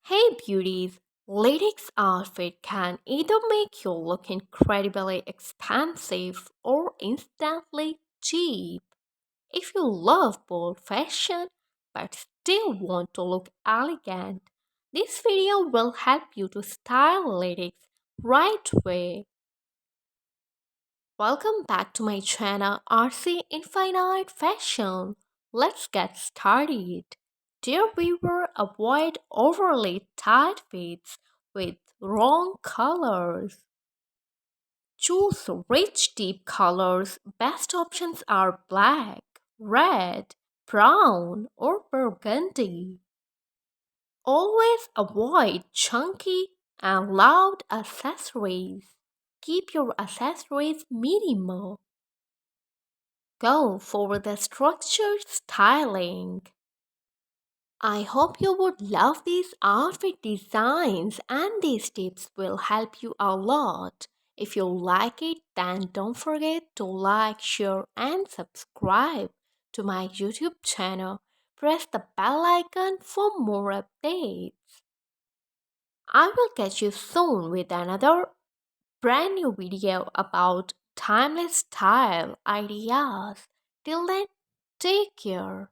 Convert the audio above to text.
Hey beauties, latex outfit can either make you look incredibly expensive or instantly cheap. If you love bold fashion but still want to look elegant, this video will help you to style latex right way. Welcome back to my channel RC Infinite Fashion. Let's get started. Dear viewer, avoid overly tight fits with wrong colors. Choose rich deep colors. Best options are black, red, brown, or burgundy. Always avoid chunky and loud accessories. Keep your accessories minimal. Go for the structured styling. I hope you would love these outfit designs and these tips will help you a lot. If you like it, then don't forget to like, share, and subscribe to my YouTube channel. Press the bell icon for more updates. I will catch you soon with another brand new video about timeless style ideas. Till then, take care.